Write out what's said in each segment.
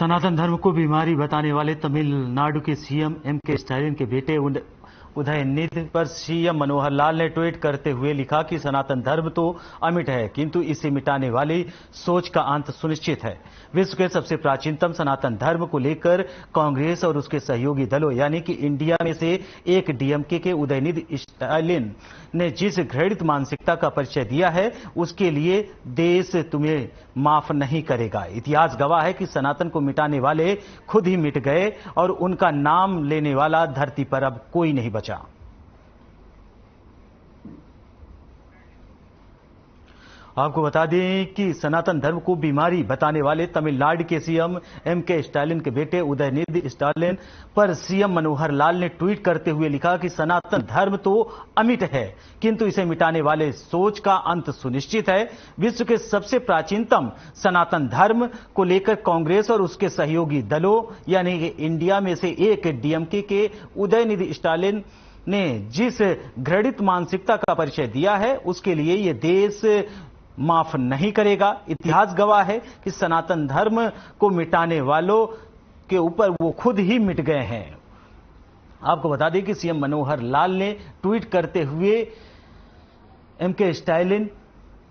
सनातन धर्म को बीमारी बताने वाले तमिलनाडु के सीएम एमके स्टालिन के बेटे उदयनिधि पर सीएम मनोहर लाल ने ट्वीट करते हुए लिखा कि सनातन धर्म तो अमिट है, किंतु इसे मिटाने वाली सोच का अंत सुनिश्चित है। विश्व के सबसे प्राचीनतम सनातन धर्म को लेकर कांग्रेस और उसके सहयोगी दलों यानी कि इंडिया में से एक डीएमके के उदयनिधि स्टालिन ने जिस घृणित मानसिकता का परिचय दिया है, उसके लिए देश तुम्हें माफ नहीं करेगा। इतिहास गवाह है कि सनातन को मिटाने वाले खुद ही मिट गए और उनका नाम लेने वाला धरती पर अब कोई नहीं बचा। आपको बता दें कि सनातन धर्म को बीमारी बताने वाले तमिलनाडु के सीएम एमके स्टालिन के बेटे उदयनिधि स्टालिन पर सीएम मनोहर लाल ने ट्वीट करते हुए लिखा कि सनातन धर्म तो अमिट है, किंतु इसे मिटाने वाले सोच का अंत सुनिश्चित है। विश्व के सबसे प्राचीनतम सनातन धर्म को लेकर कांग्रेस और उसके सहयोगी दलों यानी कि इंडिया में से एक डीएमके के उदयनिधि स्टालिन ने जिस घृणित मानसिकता का परिचय दिया है, उसके लिए यह देश माफ नहीं करेगा। इतिहास गवाह है कि सनातन धर्म को मिटाने वालों के ऊपर वो खुद ही मिट गए हैं। आपको बता दें कि सीएम मनोहर लाल ने ट्वीट करते हुए एमके स्टालिन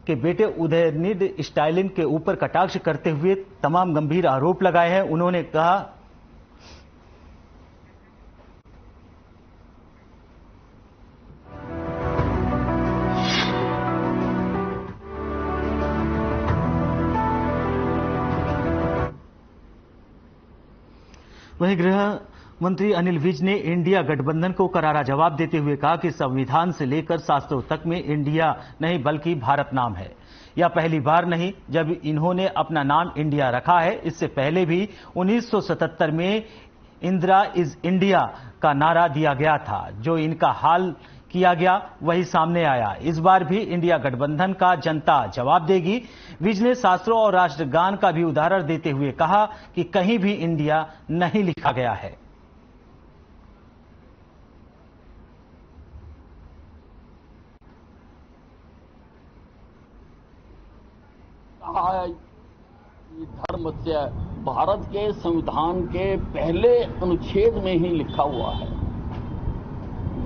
के बेटे उदयनिधि स्टालिन के ऊपर कटाक्ष करते हुए तमाम गंभीर आरोप लगाए हैं। उन्होंने कहा वहीं गृह मंत्री अनिल विज ने इंडिया गठबंधन को करारा जवाब देते हुए कहा कि संविधान से लेकर शास्त्रों तक में इंडिया नहीं बल्कि भारत नाम है। यह पहली बार नहीं जब इन्होंने अपना नाम इंडिया रखा है। इससे पहले भी 1977 में इंदिरा इज इंडिया का नारा दिया गया था। जो इनका हाल किया गया वही सामने आया। इस बार भी इंडिया गठबंधन का जनता जवाब देगी। विज ने शास्त्रों और राष्ट्रगान का भी उदाहरण देते हुए कहा कि कहीं भी इंडिया नहीं लिखा गया है। धर्म से भारत के संविधान के पहले अनुच्छेद में ही लिखा हुआ है,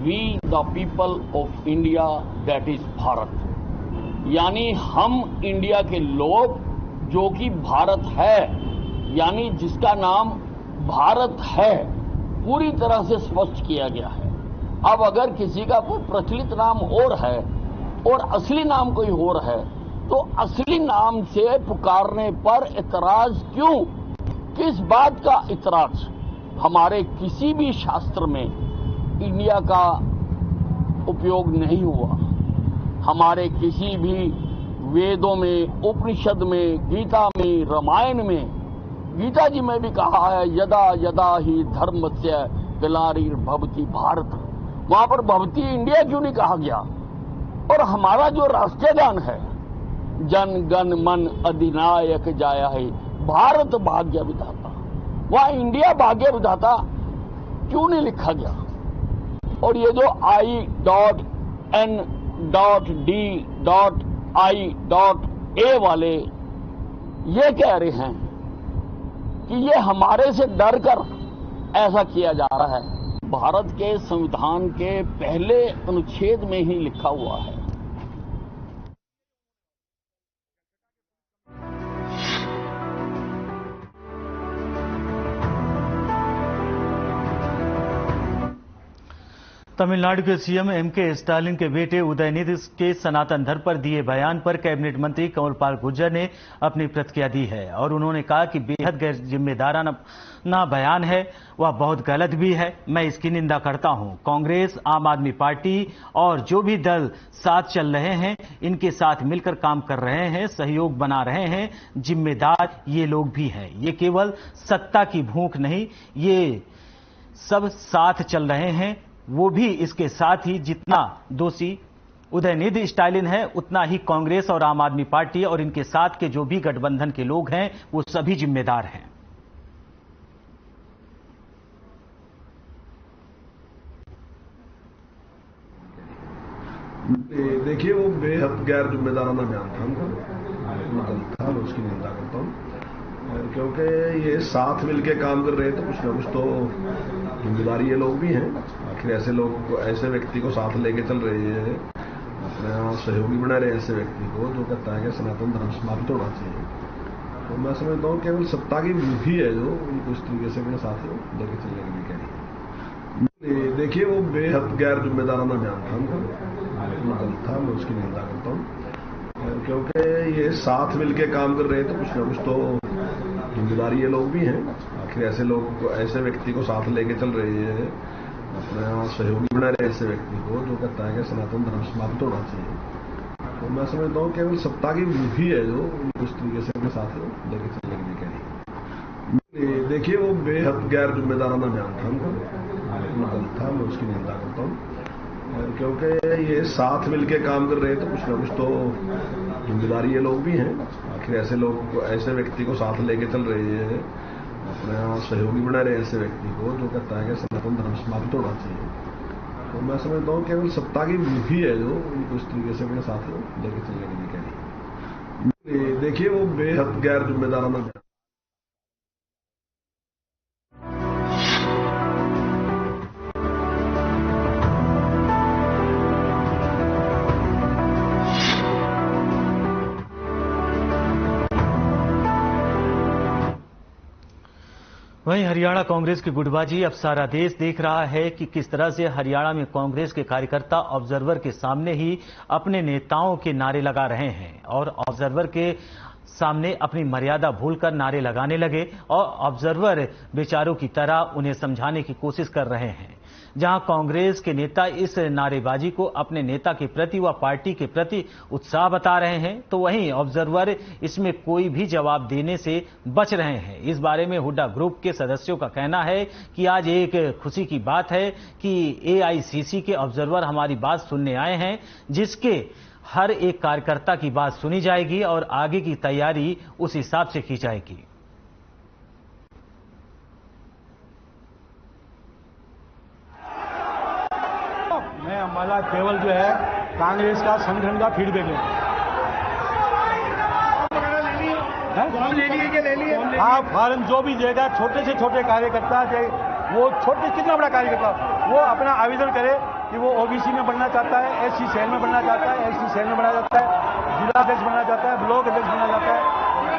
we the people of India that is Bharat, यानी हम इंडिया के लोग जो कि भारत है, यानी जिसका नाम भारत है, पूरी तरह से स्पष्ट किया गया है। अब अगर किसी का कोई प्रचलित नाम और है और असली नाम कोई और है, तो असली नाम से पुकारने पर इतराज क्यों? किस बात का इतराज? हमारे किसी भी शास्त्र में इंडिया का उपयोग नहीं हुआ। हमारे किसी भी वेदों में, उपनिषद में, गीता में, रामायण में, गीता जी में भी कहा है यदा यदा ही धर्मस्य ग्लानिर्भवति भारत। वहां पर भवती इंडिया क्यों नहीं कहा गया? और हमारा जो राष्ट्रीय गान है जन गण मन अधिनायक जाया है, भारत भाग्य विधाता, वहां इंडिया भाग्य विधाता क्यों नहीं लिखा गया? और ये जो I.N.D.I.A वाले ये कह रहे हैं कि ये हमारे से डर कर ऐसा किया जा रहा है। भारत के संविधान के पहले अनुच्छेद में ही लिखा हुआ है। तमिलनाडु के सीएम एमके स्टालिन के बेटे उदयनिधि के सनातन धर्म पर दिए बयान पर कैबिनेट मंत्री कंवरपाल गुर्जर ने अपनी प्रतिक्रिया दी है और उन्होंने कहा कि बेहद गैर जिम्मेदाराना बयान है, वह बहुत गलत भी है। मैं इसकी निंदा करता हूं। कांग्रेस, आम आदमी पार्टी और जो भी दल साथ चल रहे हैं, इनके साथ मिलकर काम कर रहे हैं, सहयोग बना रहे हैं, जिम्मेदार ये लोग भी हैं। ये केवल सत्ता की भूख नहीं, ये सब साथ चल रहे हैं। वो भी इसके साथ ही जितना दोषी उदयनिधि स्टालिन है, उतना ही कांग्रेस और आम आदमी पार्टी और इनके साथ के जो भी गठबंधन के लोग हैं, वो सभी जिम्मेदार हैं। देखिए, वो बेहद गैर जिम्मेदाराना बयान था उनका, था, मैं उसकी निंदा करता हूँ। क्योंकि ये साथ मिलके काम कर रहे हैं तो कुछ ना कुछ तो जिम्मेदारी ये लोग भी हैं। आखिर ऐसे लोग, ऐसे व्यक्ति को साथ लेके चल रहे हैं, अपना सहयोगी बना रहे हैं ऐसे व्यक्ति को जो कहता है कि सनातन धर्म समाप्त होना चाहिए। तो मैं समझता हूँ केवल सत्ता की भूख ही है जो उनको इस तरीके से अपने साथ लेके चलने के लिए कह रही है। देखिए, वो बेहद गैर जिम्मेदाराना बयान था उनका, बिल्कुल गलत था, मैं उसकी निंदा करता हूँ। क्योंकि ये साथ मिलके काम कर रहे हैं तो कुछ ना कुछ तो जिम्मेदारी ये लोग भी हैं। आखिर ऐसे लोग, ऐसे व्यक्ति को साथ लेके चल रहे हैं, अपना सहयोगी बना रहे हैं ऐसे व्यक्ति को जो कहता है कि सनातन धर्म समाप्त होना चाहिए। तो मैं समझता हूँ केवल सत्ता की भूख ही है जो उनको इस तरीके से अपने साथ लेके चलने के लिए कह रही है। देखिए, वो बेहद गैर जिम्मेदाराना बयान था उनका, बिल्कुल गलत था, मैं उसकी निंदा करता हूँ। क्योंकि ये साथ मिलके काम कर रहे हैं तो कुछ ना कुछ तो जिम्मेदारी ये लोग भी हैं। आखिर ऐसे लोग, ऐसे व्यक्ति को साथ लेके चल रहे हैं, अपना सहयोगी बना रहे हैं ऐसे व्यक्ति को जो कहता है कि सनातन धर्म समाप्त होना चाहिए। तो मैं समझता हूँ केवल सत्ता की भूख ही है जो उनको इस तरीके से अपने साथ लेके चलने के लिए कह रही है। देखिए, वो बेहद गैर जिम्मेदाराना। वहीं हरियाणा कांग्रेस की गुटबाजी अब सारा देश देख रहा है कि किस तरह से हरियाणा में कांग्रेस के कार्यकर्ता ऑब्जर्वर के सामने ही अपने नेताओं के नारे लगा रहे हैं और ऑब्जर्वर के सामने अपनी मर्यादा भूलकर नारे लगाने लगे और ऑब्जर्वर बेचारों की तरह उन्हें समझाने की कोशिश कर रहे हैं। जहां कांग्रेस के नेता इस नारेबाजी को अपने नेता के प्रति व पार्टी के प्रति उत्साह बता रहे हैं, तो वहीं ऑब्जर्वर इसमें कोई भी जवाब देने से बच रहे हैं। इस बारे में हुड्डा ग्रुप के सदस्यों का कहना है कि आज एक खुशी की बात है कि एआईसीसी के ऑब्जर्वर हमारी बात सुनने आए हैं, जिसके हर एक कार्यकर्ता की बात सुनी जाएगी और आगे की तैयारी उस हिसाब से की जाएगी। मैं हमारा केवल जो है कांग्रेस का संगठन का फीडबैक है। हाँ, फॉर्म जो भी देगा, छोटे से छोटे कार्यकर्ता, वो छोटे कितना बड़ा कार्यकर्ता, वो अपना आवेदन करे कि वो ओबीसी में बनना चाहता है, एससी सेल में बनना चाहता है, एसटी सेल में बनना चाहता है, जिला अध्यक्ष बनना चाहता है, ब्लॉक अध्यक्ष बनना चाहता है,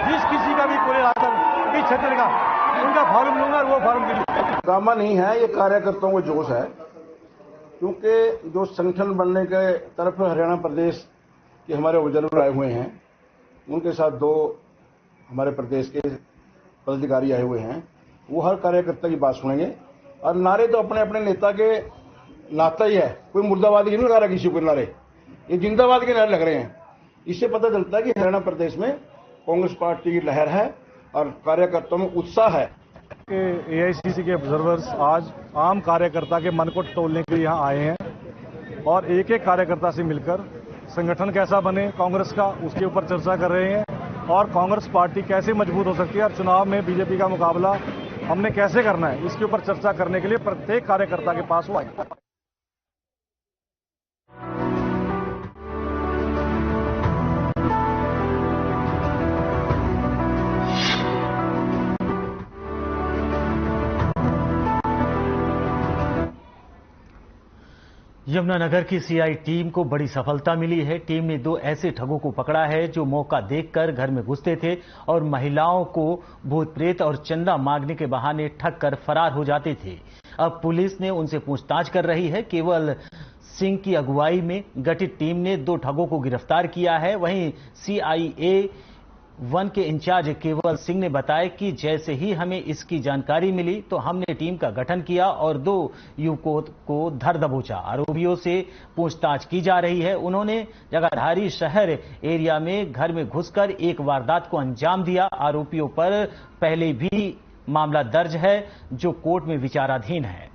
जिस किसी का भी पूरे क्षेत्र का उनका फॉर्म लूंगा, वो फॉर्म के लिए ड्रामा नहीं है, ये कार्यकर्ताओं को जोश है। क्योंकि जो संगठन बनने के तरफ हरियाणा प्रदेश के हमारे ऑब्जर्वर आए हुए हैं, उनके साथ दो हमारे प्रदेश के पदाधिकारी आए हुए हैं, वो हर कार्यकर्ता की बात सुनेंगे और नारे तो अपने अपने नेता के लाता ही है। कोई मुर्दाबाद की नहीं लगा रहा किसी को नारे, ये जिंदाबाद के नारे लग रहे हैं। इससे पता चलता है कि हरियाणा प्रदेश में कांग्रेस पार्टी की लहर है और कार्यकर्ताओं में उत्साह है। एआईसीसी के ऑब्जर्वर्स आज आम कार्यकर्ता के मन को तोड़ने के लिए यहाँ आए हैं और एक एक कार्यकर्ता से मिलकर संगठन कैसा बने कांग्रेस का, उसके ऊपर चर्चा कर रहे हैं और कांग्रेस पार्टी कैसे मजबूत हो सकती है और चुनाव में बीजेपी का मुकाबला हमने कैसे करना है, इसके ऊपर चर्चा करने के लिए प्रत्येक कार्यकर्ता के पास वो आए। यमुनानगर की सीआई टीम को बड़ी सफलता मिली है। टीम ने दो ऐसे ठगों को पकड़ा है जो मौका देखकर घर में घुसते थे और महिलाओं को भूत प्रेत और चंदा मांगने के बहाने ठग कर फरार हो जाते थे। अब पुलिस ने उनसे पूछताछ कर रही है। केवल सिंह की अगुवाई में गठित टीम ने दो ठगों को गिरफ्तार किया है। वहीं सीआईए 1 के इंचार्ज केवल सिंह ने बताया कि जैसे ही हमें इसकी जानकारी मिली तो हमने टीम का गठन किया और दो युवकों को धर दबोचा। आरोपियों से पूछताछ की जा रही है। उन्होंने जगाधरी शहर एरिया में घर में घुसकर एक वारदात को अंजाम दिया। आरोपियों पर पहले भी मामला दर्ज है जो कोर्ट में विचाराधीन है।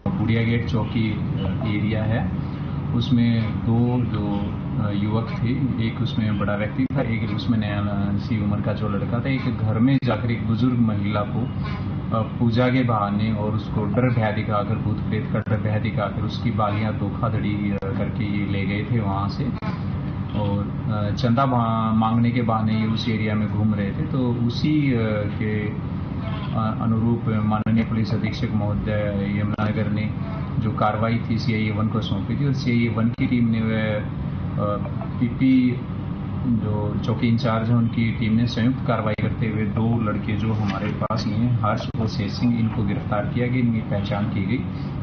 बुढ़िया गेट चौकी एरिया है, उसमें दो जो युवक थे, एक उसमें बड़ा व्यक्ति था, एक उसमें नया सी उम्र का जो लड़का था, एक घर में जाकर एक बुजुर्ग महिला को पूजा के बहाने और उसको डर भय दिखाकर, भूत प्रेत का डर भय दिखाकर उसकी बालियां धोखाधड़ी करके ये ले गए थे वहाँ से। और चंदा मांगने के बहाने ये उस एरिया में घूम रहे थे। तो उसी के अनुरूप माननीय पुलिस अधीक्षक महोदय यमुनानगर ने जो कार्रवाई थी CIA 1 को सौंपी थी और CIA 1 की टीम ने वह PP जो चौकी इंचार्ज है उनकी टीम ने संयुक्त कार्रवाई करते हुए 2 लड़के जो हमारे पास ही हैं, हर्ष और शेष सिंह, इनको गिरफ्तार किया गया, इनकी पहचान की गई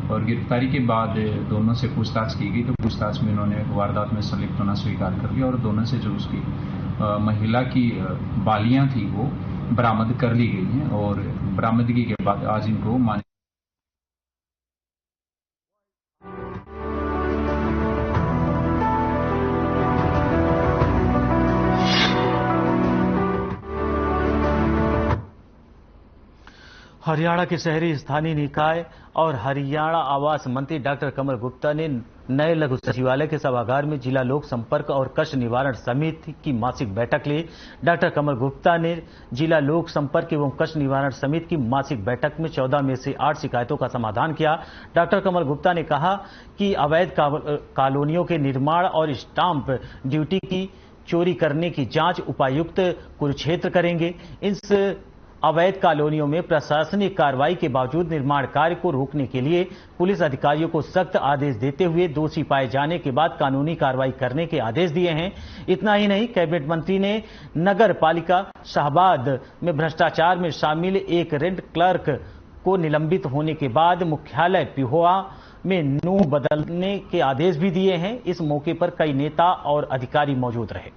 और गिरफ्तारी के बाद दोनों से पूछताछ की गई। तो पूछताछ में इन्होंने वारदात में संलिप्त होना स्वीकार कर लिया और दोनों से जो उसकी महिला की बालियां थी वो बरामद कर ली गई हैं और बरामदगी के बाद आज इनको हरियाणा के शहरी स्थानीय निकाय और हरियाणा आवास मंत्री डॉक्टर कमल गुप्ता ने नए लघु सचिवालय के सभागार में जिला लोक संपर्क और कष्ट निवारण समिति की मासिक बैठक ली। डॉक्टर कमल गुप्ता ने जिला लोक संपर्क एवं कष्ट निवारण समिति की मासिक बैठक में 14 में से 8 शिकायतों का समाधान किया। डॉक्टर कमल गुप्ता ने कहा कि अवैध कॉलोनियों के निर्माण और स्टाम्प ड्यूटी की चोरी करने की जांच उपायुक्त कुरुक्षेत्र करेंगे। इस अवैध कॉलोनियों में प्रशासनिक कार्रवाई के बावजूद निर्माण कार्य को रोकने के लिए पुलिस अधिकारियों को सख्त आदेश देते हुए दोषी पाए जाने के बाद कानूनी कार्रवाई करने के आदेश दिए हैं। इतना ही नहीं, कैबिनेट मंत्री ने नगर पालिका शाहबाद में भ्रष्टाचार में शामिल एक रेंट क्लर्क को निलंबित होने के बाद मुख्यालय पिहोआ में नूह बदलने के आदेश भी दिए हैं। इस मौके पर कई नेता और अधिकारी मौजूद रहे।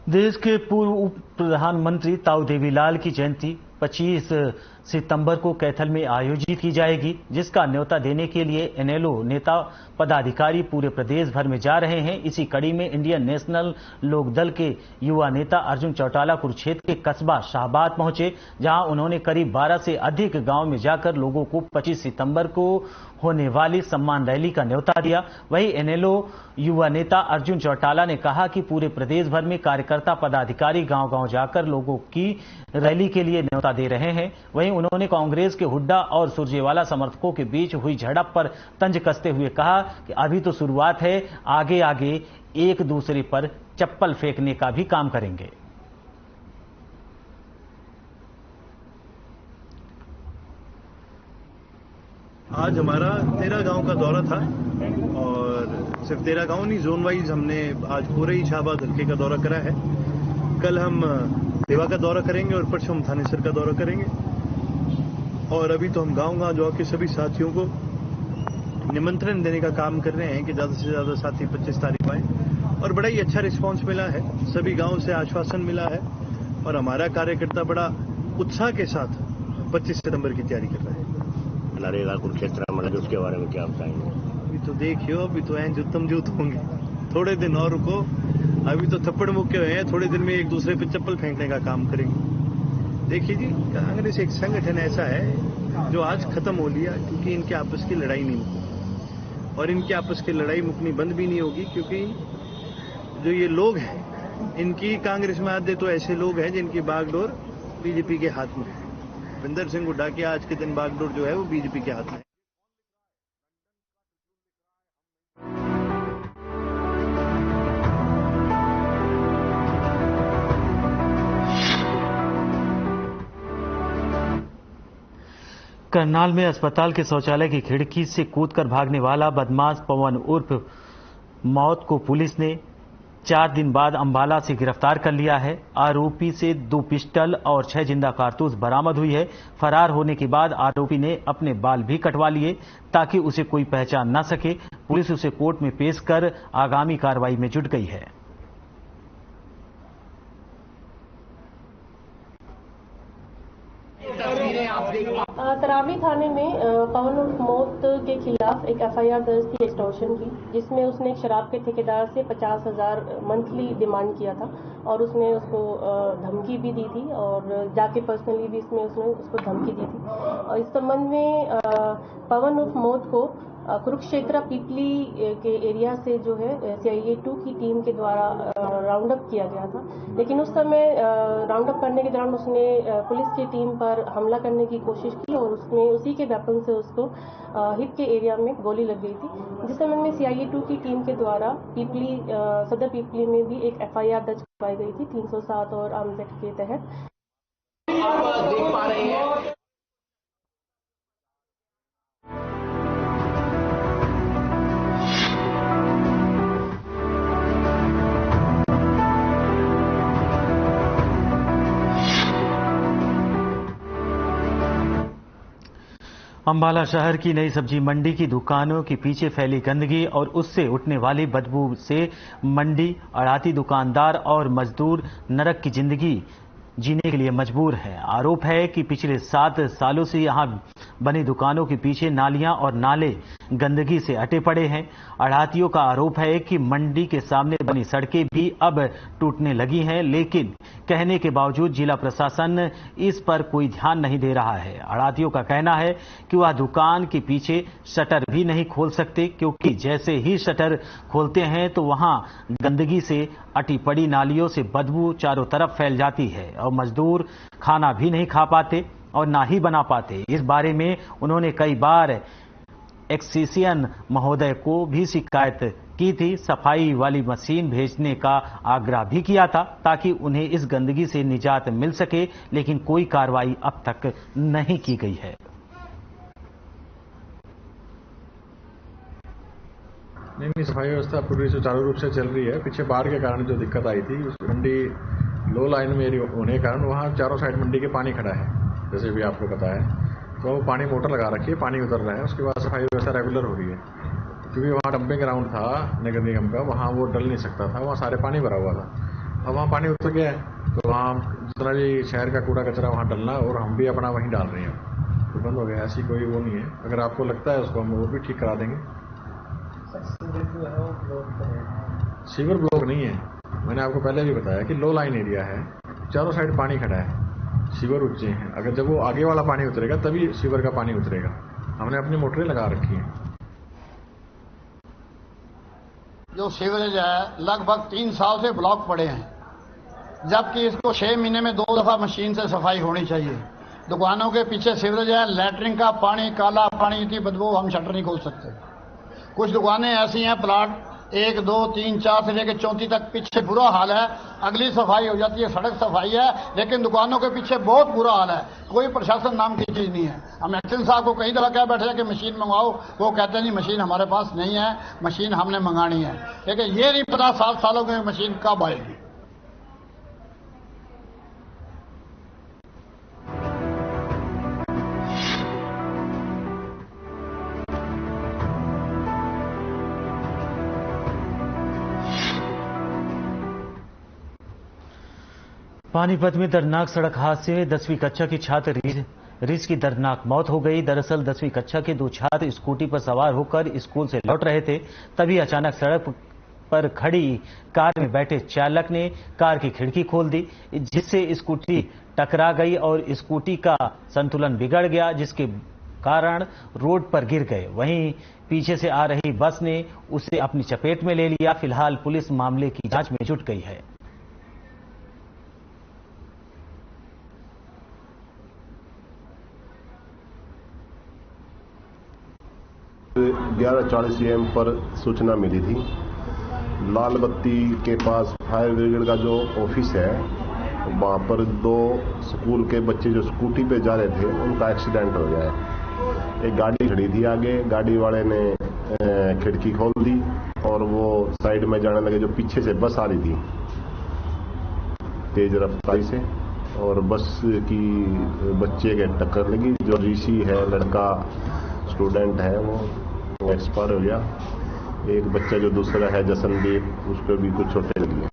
देश के पूर्व उप प्रधानमंत्री ताऊ देवीलाल की जयंती 25 सितंबर को कैथल में आयोजित की जाएगी, जिसका न्योता देने के लिए इनेलो नेता पदाधिकारी पूरे प्रदेश भर में जा रहे हैं। इसी कड़ी में इंडियन नेशनल लोकदल के युवा नेता अर्जुन चौटाला कुरुक्षेत्र के कस्बा शाहबाद पहुंचे, जहां उन्होंने करीब 12 से अधिक गांव में जाकर लोगों को 25 सितंबर को होने वाली सम्मान रैली का न्योता दिया। वहीं इनेलो युवा नेता अर्जुन चौटाला ने कहा कि पूरे प्रदेश भर में कार्यकर्ता पदाधिकारी गांव-गांव जाकर लोगों की रैली के लिए न्योता दे रहे हैं। वहीं उन्होंने कांग्रेस के हुड्डा और सुरजेवाला समर्थकों के बीच हुई झड़प पर तंज कसते हुए कहा कि अभी तो शुरुआत है, आगे आगे एक दूसरे पर चप्पल फेंकने का भी काम करेंगे। आज हमारा 13 गांव का दौरा था और सिर्फ 13 गांव नहीं, जोन वाइज हमने आज पूरे ही शाहबाद हल्के का दौरा करा है। कल हम देवा का दौरा करेंगे और परसों हम थानेसर का दौरा करेंगे। और अभी तो हम गांव-गांव जाके सभी साथियों को निमंत्रण देने का काम कर रहे हैं कि ज्यादा से ज्यादा साथी 25 तारीख आए। और बड़ा ही अच्छा रिस्पांस मिला है, सभी गांव से आश्वासन मिला है और हमारा कार्यकर्ता बड़ा उत्साह के साथ 25 सितंबर की तैयारी कर रहा है। नरेगा कुरुक्षेत्र मतलब उसके बारे में क्या बताएंगे? अभी तो देखियो, अभी तो हैं जुत्तम जूत होंगे, थोड़े दिन और रुको। अभी तो थप्पड़ मुक्के हुए हैं, थोड़े दिन में एक दूसरे पे चप्पल फेंकने का काम करेंगे। देखिए जी, कांग्रेस एक संगठन ऐसा है जो आज खत्म हो लिया क्योंकि इनके आपस की लड़ाई नहीं मुकी और इनके आपस की लड़ाई मुकनी बंद भी नहीं होगी, क्योंकि जो ये लोग हैं इनकी कांग्रेस में आते तो ऐसे लोग हैं जिनकी बागडोर बीजेपी के हाथ में है। विंदर सिंह हुड्डा के आज के दिन बागडोर जो है वो बीजेपी के हाथ में है। करनाल में अस्पताल के शौचालय की खिड़की से कूदकर भागने वाला बदमाश पवन उर्फ मौत को पुलिस ने 4 दिन बाद अंबाला से गिरफ्तार कर लिया है। आरोपी से 2 पिस्टल और 6 जिंदा कारतूस बरामद हुई है। फरार होने के बाद आरोपी ने अपने बाल भी कटवा लिए ताकि उसे कोई पहचान न सके। पुलिस उसे कोर्ट में पेश कर आगामी कार्रवाई में जुट गई है। तस्वीरें आप देख तरावी थाने में पवन उर्फ मौत के खिलाफ एक एफआईआर दर्ज थी एक्सटॉर्शन की, जिसमें उसने एक शराब के ठेकेदार से 50,000 मंथली डिमांड किया था और उसने उसको धमकी भी दी थी और जाके पर्सनली भी इसमें उसने उसको धमकी दी थी। और इस संबंध में पवन उर्फ मौत को कुरुक्षेत्र पीपली के एरिया से जो है CIA 2 की टीम के द्वारा राउंड अप किया गया था, लेकिन उस समय राउंड अप करने के दौरान उसने पुलिस की टीम पर हमला करने की कोशिश की और उसमें उसी के वेपन से उसको हिप के एरिया में गोली लग गई थी, जिस समय में CIA 2 की टीम के द्वारा पीपली सदर पीपली में भी एक FIR दर्ज करवाई गई थी 307 और आर्म्स एक्ट के तहत। आप देख पा रहे हैं अंबाला शहर की नई सब्जी मंडी की दुकानों के पीछे फैली गंदगी और उससे उठने वाली बदबू से मंडी, आड़ाती, दुकानदार और मजदूर नरक की जिंदगी जीने के लिए मजबूर है। आरोप है कि पिछले 7 सालों से यहां बनी दुकानों के पीछे नालियां और नाले गंदगी से अटे पड़े हैं। आढ़ातियों का आरोप है कि मंडी के सामने बनी सड़कें भी अब टूटने लगी हैं, लेकिन कहने के बावजूद जिला प्रशासन इस पर कोई ध्यान नहीं दे रहा है। आढ़ातियों का कहना है कि वह दुकान के पीछे शटर भी नहीं खोल सकते, क्योंकि जैसे ही शटर खोलते हैं तो वहां गंदगी से अटी पड़ी नालियों से बदबू चारों तरफ फैल जाती है और मजदूर खाना भी नहीं खा पाते और ना ही बना पाते। इस बारे में उन्होंने कई बार एक्सीशियन महोदय को भी शिकायत की थी, सफाई वाली मशीन भेजने का आग्रह भी किया था ताकि उन्हें इस गंदगी से निजात मिल सके, लेकिन कोई कार्रवाई अब तक नहीं की गई है। नहीं, सफाई व्यवस्था पूरी सुचारू रूप से चल रही है। पीछे बाढ़ के कारण जो दिक्कत आई थी, उस मंडी लो लाइन में होने के कारण वहाँ चारों साइड मंडी के पानी खड़ा है, जैसे भी आपको पता है। तो पानी मोटर लगा रखी है, पानी उतर रहा है, उसके बाद सफाई व्यवस्था रेगुलर हो रही है। क्योंकि वहाँ डंपिंग ग्राउंड था नगर निगम का, वहाँ वो डल नहीं सकता था, वहाँ सारे पानी भरा हुआ था। अब वहाँ पानी उतर गया है तो वहाँ जितना भी शहर का कूड़ा कचरा वहाँ डलना, और हम भी अपना वहीं डाल रहे हैं, तो बंद हो गया। ऐसी कोई वो नहीं है। अगर आपको लगता है उसको हम वो भी ठीक करा देंगे। सीवर ब्लॉक नहीं है, मैंने आपको पहले भी बताया कि लो लाइन एरिया है, चारों साइड पानी खड़ा है, सीवर ऊंचे हैं। अगर जब वो आगे वाला पानी उतरेगा तभी सीवर का पानी उतरेगा। हमने अपनी मोटरें लगा रखी हैं। जो सीवरेज है लगभग 3 साल से ब्लॉक पड़े हैं, जबकि इसको 6 महीने में 2 दफा मशीन से सफाई होनी चाहिए। दुकानों के पीछे सीवरेज है, लैटरिन का पानी, काला पानी की बदबू, हम शटर नहीं खोल सकते। कुछ दुकानें ऐसी हैं, प्लाट 1, 2, 3, 4 से लेकर 34 तक पीछे बुरा हाल है। अगली सफाई हो जाती है, सड़क सफाई है, लेकिन दुकानों के पीछे बहुत बुरा हाल है। कोई प्रशासन नाम की चीज नहीं है। हम एक्शन साहब को कई दफा कह बैठे हैं कि मशीन मंगवाओ, वो कहते हैं नहीं मशीन हमारे पास नहीं है, मशीन हमने मंगानी है। लेकिन ये नहीं पता 7 सालों में मशीन कब आएगी। पानीपत में दर्दनाक सड़क हादसे में 10वीं कक्षा की छात्र रीस की दर्दनाक मौत हो गई। दरअसल 10वीं कक्षा के 2 छात्र स्कूटी पर सवार होकर स्कूल से लौट रहे थे, तभी अचानक सड़क पर खड़ी कार में बैठे चालक ने कार की खिड़की खोल दी, जिससे स्कूटी टकरा गई और स्कूटी का संतुलन बिगड़ गया, जिसके कारण रोड पर गिर गए। वहीं पीछे से आ रही बस ने उसे अपनी चपेट में ले लिया। फिलहाल पुलिस मामले की जांच में जुट गई है। 11:40 AM पर सूचना मिली थी। लाल बत्ती के पास फायर ब्रिगेड का जो ऑफिस है, वहां पर 2 स्कूल के बच्चे जो स्कूटी पे जा रहे थे, उनका एक्सीडेंट हो गया है। एक गाड़ी खड़ी थी आगे, गाड़ी वाले ने खिड़की खोल दी और वो साइड में जाने लगे। जो पीछे से बस आ रही थी तेज रफ्तारी से, और बस की बच्चे के टक्कर लगी। जो ऋषि है लड़का स्टूडेंट है, वो एक्सपायर हो गया। एक बच्चा जो दूसरा है जसनदीप, उसको भी कुछ चोटें लगी है।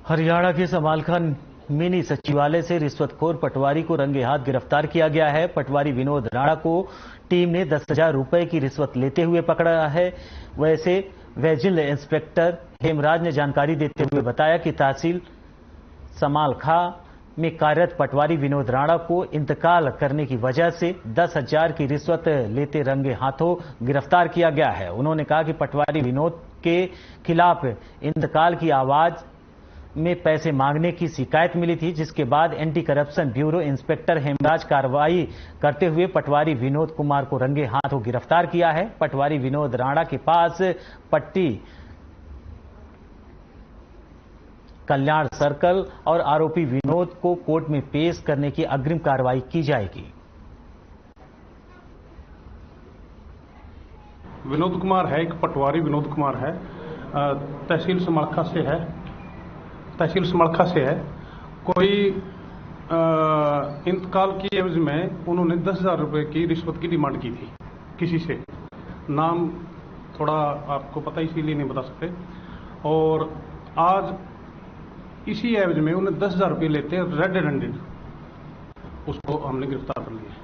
हरियाणा के समालखा मिनी सचिवालय से रिश्वतखोर पटवारी को रंगे हाथ गिरफ्तार किया गया है। पटवारी विनोद राणा को टीम ने 10,000 रुपए की रिश्वत लेते हुए पकड़ा है। वैसे विजिलेंस इंस्पेक्टर हेमराज ने जानकारी देते हुए बताया कि तहसील समालखा में कार्यरत पटवारी विनोद राणा को इंतकाल करने की वजह से 10,000 की रिश्वत लेते रंगे हाथों गिरफ्तार किया गया है। उन्होंने कहा कि पटवारी विनोद के खिलाफ इंतकाल की आवाज में पैसे मांगने की शिकायत मिली थी, जिसके बाद anti corruption bureau inspector Hemraj कार्रवाई करते हुए पटवारी विनोद कुमार को रंगे हाथों गिरफ्तार किया है। पटवारी विनोद राणा के पास पट्टी कल्याण सर्कल और आरोपी विनोद को कोर्ट में पेश करने की अग्रिम कार्रवाई की जाएगी। विनोद कुमार है, एक पटवारी विनोद कुमार है, तहसील समालखा से है। कोई इंतकाल की एवज में उन्होंने 10,000 रुपए की रिश्वत की डिमांड की थी किसी से। नाम थोड़ा आपको पता इसीलिए नहीं बता सकते। और आज इसी एवज में उन्हें 10,000 रुपये लेते रेड हैंडेड उसको हमने गिरफ्तार कर लिया।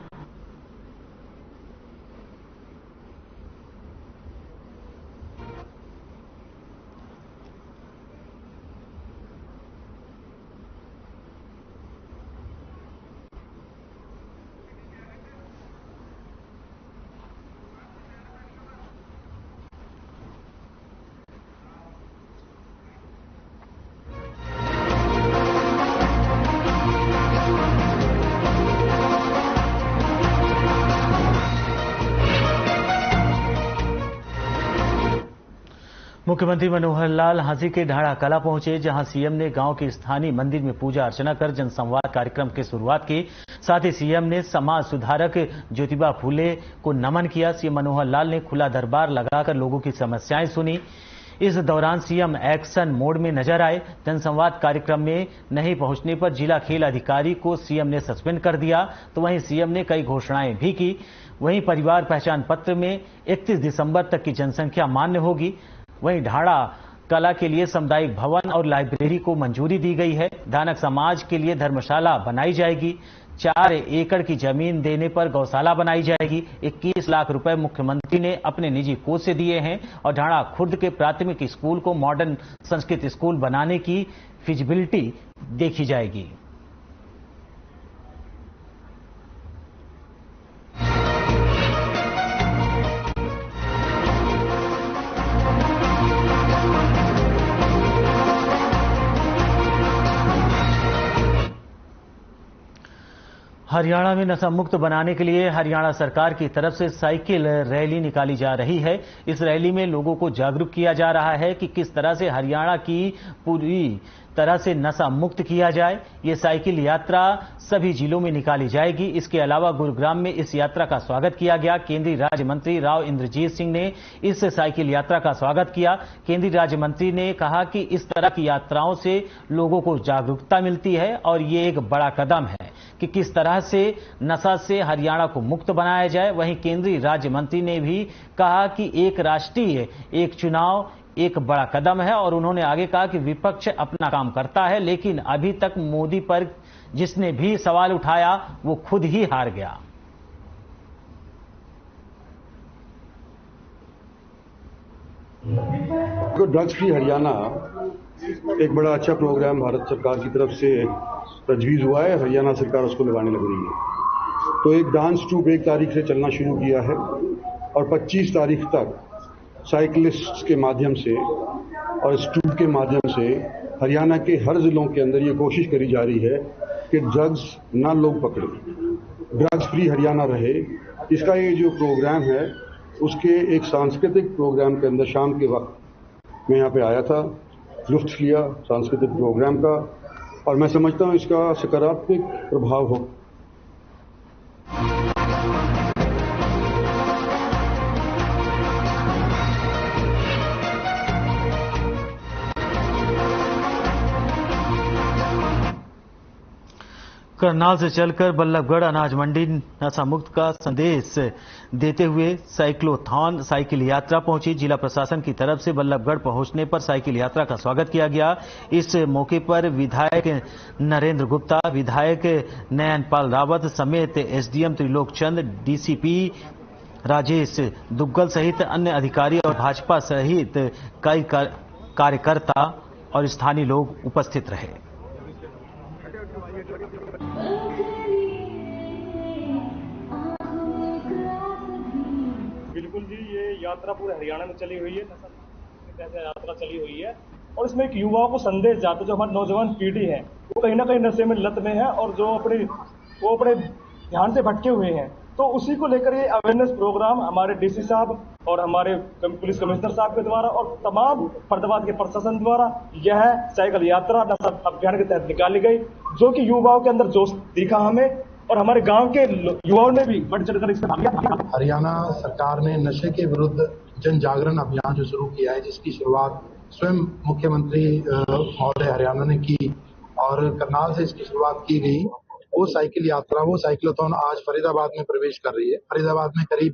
मुख्यमंत्री मनोहर लाल हाजी के ढाड़ा कला पहुंचे, जहां सीएम ने गांव के स्थानीय मंदिर में पूजा अर्चना कर जनसंवाद कार्यक्रम की शुरुआत की। साथ ही सीएम ने समाज सुधारक ज्योतिबा फूले को नमन किया। सीएम मनोहर लाल ने खुला दरबार लगाकर लोगों की समस्याएं सुनी। इस दौरान सीएम एक्शन मोड में नजर आए। जनसंवाद कार्यक्रम में नहीं पहुंचने पर जिला खेल अधिकारी को सीएम ने सस्पेंड कर दिया। तो वहीं सीएम ने कई घोषणाएं भी की। वहीं परिवार पहचान पत्र में 31 दिसंबर तक की जनसंख्या मान्य होगी। वहीं ढाड़ा कला के लिए सामुदायिक भवन और लाइब्रेरी को मंजूरी दी गई है। धानक समाज के लिए धर्मशाला बनाई जाएगी। 4 एकड़ की जमीन देने पर गौशाला बनाई जाएगी। 21 लाख रुपए मुख्यमंत्री ने अपने निजी कोष से दिए हैं और ढाड़ा खुर्द के प्राथमिक स्कूल को मॉडर्न संस्कृत स्कूल बनाने की फिजिबिलिटी देखी जाएगी। हरियाणा में नशा मुक्त बनाने के लिए हरियाणा सरकार की तरफ से साइकिल रैली निकाली जा रही है। इस रैली में लोगों को जागरूक किया जा रहा है कि किस तरह से हरियाणा की पूरी तरह से नशा मुक्त किया जाए। ये साइकिल यात्रा सभी जिलों में निकाली जाएगी। इसके अलावा गुरुग्राम में इस यात्रा का स्वागत किया गया। केंद्रीय राज्य मंत्री राव इंद्रजीत सिंह ने इस साइकिल यात्रा का स्वागत किया। केंद्रीय राज्य मंत्री ने कहा कि इस तरह की यात्राओं से लोगों को जागरूकता मिलती है और ये एक बड़ा कदम है कि किस तरह से नशा से हरियाणा को मुक्त बनाया जाए। वहीं केंद्रीय राज्य मंत्री ने भी कहा कि एक राष्ट्रीय एक चुनाव एक बड़ा कदम है और उन्होंने आगे कहा कि विपक्ष अपना काम करता है, लेकिन अभी तक मोदी पर जिसने भी सवाल उठाया वो खुद ही हार गया। ड्रग्स फ्री हरियाणा एक बड़ा अच्छा प्रोग्राम भारत सरकार की तरफ से तजवीज़ हुआ है। हरियाणा सरकार उसको लगाने लग रही है। तो एक डांस ट्रूप 1 तारीख से चलना शुरू किया है और 25 तारीख तक साइकिलिस्ट के माध्यम से और इस ट्रूप के माध्यम से हरियाणा के हर जिलों के अंदर ये कोशिश करी जा रही है कि ड्रग्स ना लोग पकड़े, ड्रग्स फ्री हरियाणा रहे। इसका ये जो प्रोग्राम है उसके एक सांस्कृतिक प्रोग्राम के अंदर शाम के वक्त मैं यहाँ पे आया था, लुत्फ लिया सांस्कृतिक प्रोग्राम का और मैं समझता हूँ इसका सकारात्मक प्रभाव हो। करनाल से चलकर बल्लभगढ़ अनाज मंडी नशा मुक्त का संदेश देते हुए साइक्लोथॉन साइकिल यात्रा पहुंची। जिला प्रशासन की तरफ से बल्लभगढ़ पहुंचने पर साइकिल यात्रा का स्वागत किया गया। इस मौके पर विधायक नरेंद्र गुप्ता, विधायक नयनपाल रावत समेत एसडीएम त्रिलोक चंद, डीसीपी राजेश दुग्गल सहित अन्य अधिकारी और भाजपा सहित कई कार्यकर्ता और स्थानीय लोग उपस्थित रहे। बिल्कुल जी, ये यात्रा पूरे हरियाणा में चली हुई है, नशा यात्रा चली हुई है और इसमें एक युवाओं को संदेश जाता है। जो हमारी नौजवान पीढ़ी है वो कहीं ना कहीं नशे में लत में है और जो अपने ध्यान से भटके हुए हैं, तो उसी को लेकर ये अवेयरनेस प्रोग्राम हमारे डीसी साहब और हमारे पुलिस कमिश्नर साहब के द्वारा और तमाम फर्दाबाद के प्रशासन द्वारा यह साइकिल यात्रा नशा अभियान के तहत निकाली गई, जो कि युवाओं के अंदर जोश दिखा हमें और हमारे गांव के युवाओं ने भी बढ़ चढ़कर इसमें भाग लिया। हरियाणा सरकार ने नशे के विरुद्ध जन जागरण अभियान जो शुरू किया है, जिसकी शुरुआत स्वयं मुख्यमंत्री महोदय हरियाणा ने की और करनाल से इसकी शुरुआत की गई। वो साइकिल यात्रा, वो साइक्लोथॉन आज फरीदाबाद में प्रवेश कर रही है। फरीदाबाद में करीब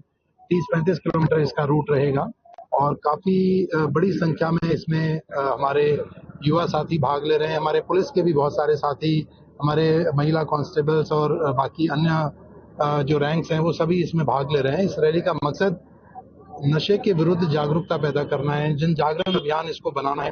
30-35 किलोमीटर इसका रूट रहेगा और काफी बड़ी संख्या में इसमें हमारे युवा साथी भाग ले रहे हैं। हमारे पुलिस के भी बहुत सारे साथी, हमारे महिला कांस्टेबल्स और बाकी अन्य जो रैंक्स हैं वो सभी इसमें भाग ले रहे हैं। इस रैली का मकसद नशे के विरुद्ध जागरूकता पैदा करना है, जन जागरण अभियान इसको बनाना है।